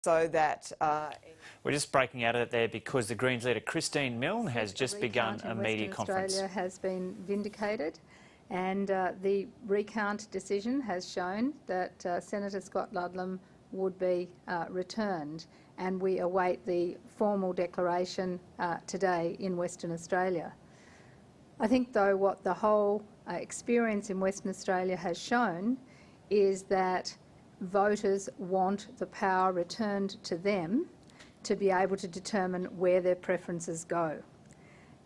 So that we're just breaking out of it there because the Greens Leader Christine Milne has just begun a media conference. Australia has been vindicated, and the recount decision has shown that Senator Scott Ludlam would be returned, and we await the formal declaration today in Western Australia. I think, though, what the whole experience in Western Australia has shown is that voters want the power returned to them to be able to determine where their preferences go.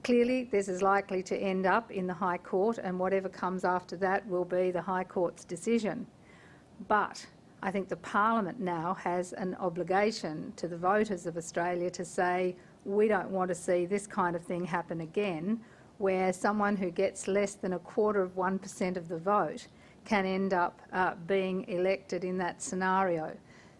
Clearly, this is likely to end up in the High Court, and whatever comes after that will be the High Court's decision. But I think the Parliament now has an obligation to the voters of Australia to say, we don't want to see this kind of thing happen again, where someone who gets less than 0.25% of the vote can end up being elected in that scenario.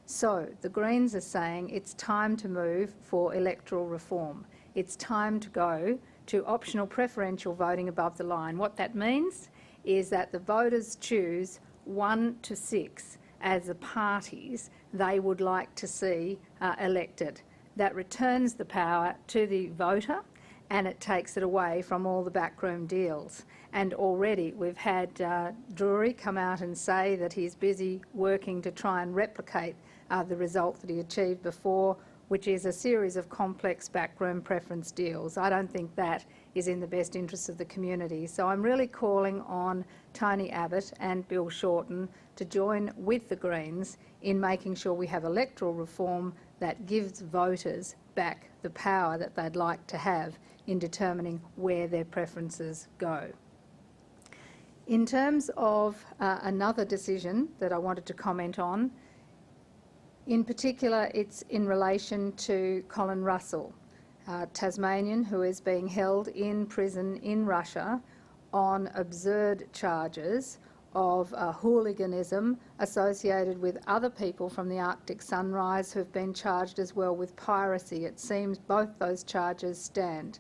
So the Greens are saying it's time to move for electoral reform. It's time to go to optional preferential voting above the line. What that means is that the voters choose 1 to 6 as the parties they would like to see elected. That returns the power to the voter, and it takes it away from all the backroom deals. And already we've had Drury come out and say that he's busy working to try and replicate the result that he achieved before, which is a series of complex backroom preference deals. I don't think that is in the best interests of the community. So I'm really calling on Tony Abbott and Bill Shorten to join with the Greens in making sure we have electoral reform that gives voters back the power that they'd like to have in determining where their preferences go. In terms of another decision that I wanted to comment on, in particular it's in relation to Colin Russell, Tasmanian, who is being held in prison in Russia on absurd charges of hooliganism associated with other people from the Arctic Sunrise who have been charged as well with piracy. It seems both those charges stand.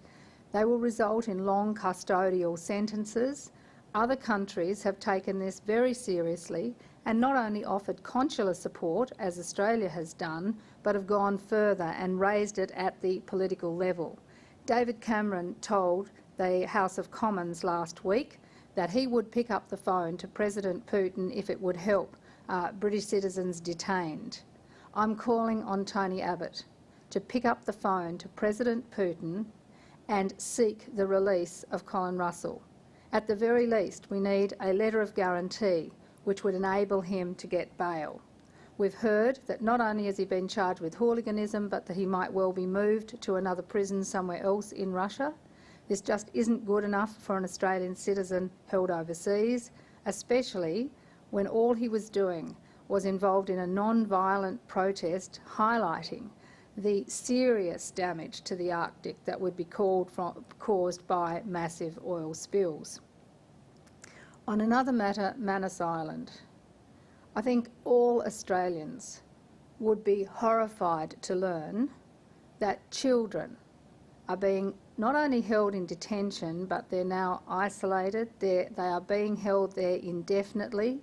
They will result in long custodial sentences. Other countries have taken this very seriously and not only offered consular support, as Australia has done, but have gone further and raised it at the political level. David Cameron told the House of Commons last week that he would pick up the phone to President Putin if it would help British citizens detained. I'm calling on Tony Abbott to pick up the phone to President Putin and seek the release of Colin Russell. At the very least, we need a letter of guarantee which would enable him to get bail. We've heard that not only has he been charged with hooliganism, but that he might well be moved to another prison somewhere else in Russia. This just isn't good enough for an Australian citizen held overseas, especially when all he was doing was involved in a non-violent protest highlighting the serious damage to the Arctic that would be caused by massive oil spills. On another matter, Manus Island, I think all Australians would be horrified to learn that children are being not only held in detention, but they're now isolated. They are being held there indefinitely.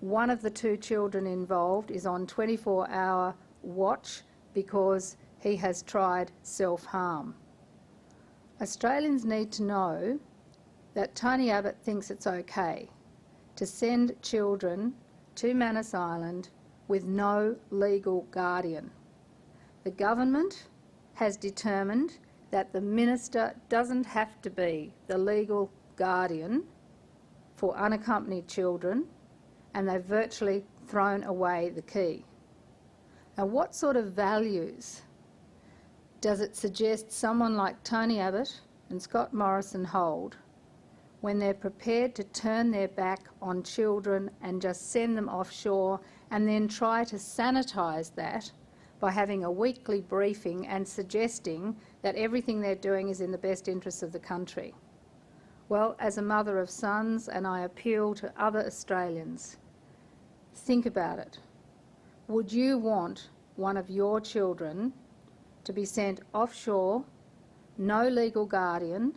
One of the 2 children involved is on 24-hour watch because he has tried self-harm. Australians need to know that Tony Abbott thinks it's okay to send children to Manus Island with no legal guardian. The government has determined that the minister doesn't have to be the legal guardian for unaccompanied children, and they've virtually thrown away the key. Now, what sort of values does it suggest someone like Tony Abbott and Scott Morrison hold when they're prepared to turn their back on children and just send them offshore and then try to sanitise that by having a weekly briefing and suggesting that everything they're doing is in the best interests of the country? Well, as a mother of sons, and I appeal to other Australians, think about it. Would you want one of your children to be sent offshore, no legal guardian,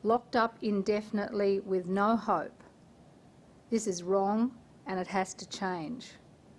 locked up indefinitely with no hope? This is wrong, and it has to change.